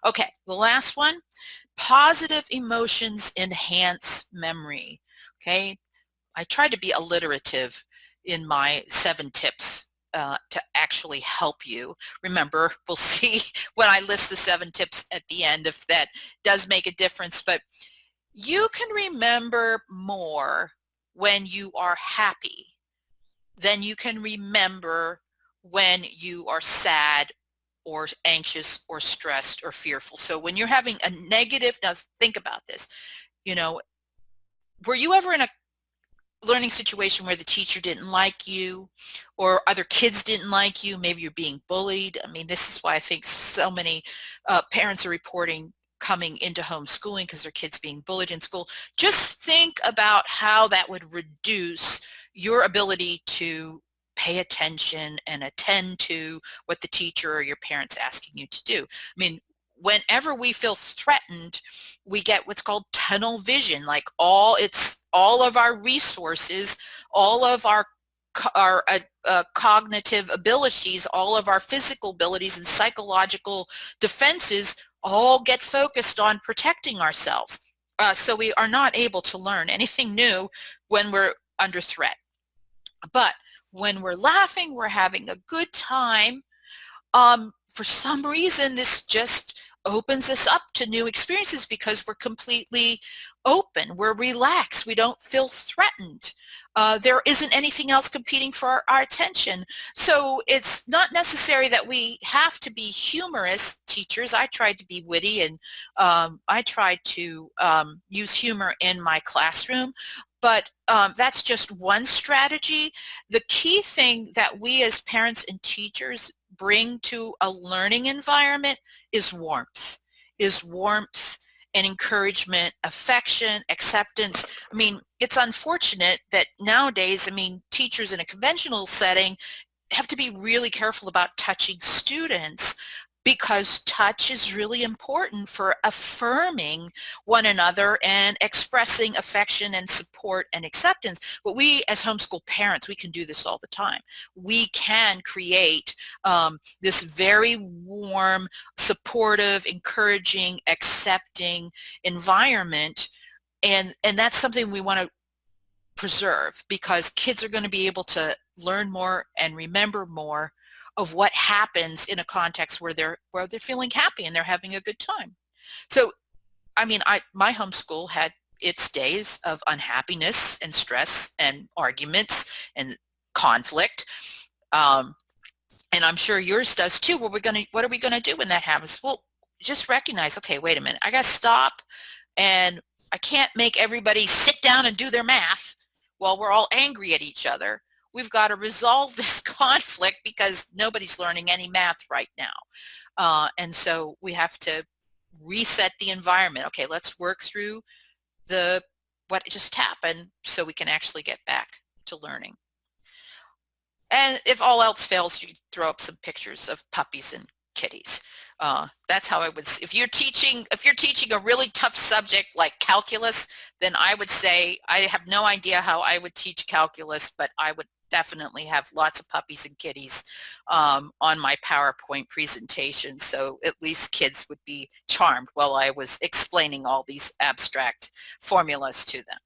Okay, the last one, positive emotions enhance memory. Okay, I try to be alliterative in my 7 tips to actually help you. Remember, we'll see when I list the 7 tips at the end if that does make a difference, but you can remember more when you are happy than you can remember when you are sad or anxious or stressed or fearful. So when you're having a negative, now think about this, you know, were you ever in a learning situation where the teacher didn't like you or other kids didn't like you? Maybe you're being bullied. I mean, this is why I think so many parents are reporting coming into homeschooling because their kids being bullied in school. Just think about how that would reduce your ability to pay attention and attend to what the teacher or your parents asking you to do. I mean, whenever we feel threatened, we get what's called tunnel vision, like all of our resources, all of our cognitive abilities, all of our physical abilities and psychological defenses all get focused on protecting ourselves. So we are not able to learn anything new when we're under threat. But when we're laughing, we're having a good time, for some reason, this just opens us up to new experiences because we're completely open. We're relaxed. We don't feel threatened. There isn't anything else competing for our attention. So it's not necessary that we have to be humorous teachers. I tried to be witty and I tried to use humor in my classroom. But that's just one strategy. The key thing that we as parents and teachers bring to a learning environment is warmth and encouragement, affection, acceptance. I mean, it's unfortunate that nowadays, I mean, teachers in a conventional setting have to be really careful about touching students because touch is really important for affirming one another and expressing affection and support and acceptance. But we as homeschool parents, we can do this all the time. We can create this very warm, supportive, encouraging, accepting environment, and that's something we want to preserve because kids are going to be able to learn more and remember more of what happens in a context where they're feeling happy and they're having a good time. So, I mean, my homeschool had its days of unhappiness and stress and arguments and conflict, and I'm sure yours does too. What are we gonna do when that happens? Well, just recognize, okay, wait a minute, I gotta stop, and I can't make everybody sit down and do their math while we're all angry at each other. We've got to resolve this conflict because nobody's learning any math right now. And so we have to reset the environment. Okay, let's work through what just happened so we can actually get back to learning. And if all else fails, you throw up some pictures of puppies and kitties. That's how I would. If you're teaching a really tough subject like calculus, then I would say I have no idea how I would teach calculus, but I would definitely have lots of puppies and kitties on my PowerPoint presentation, so at least kids would be charmed while I was explaining all these abstract formulas to them.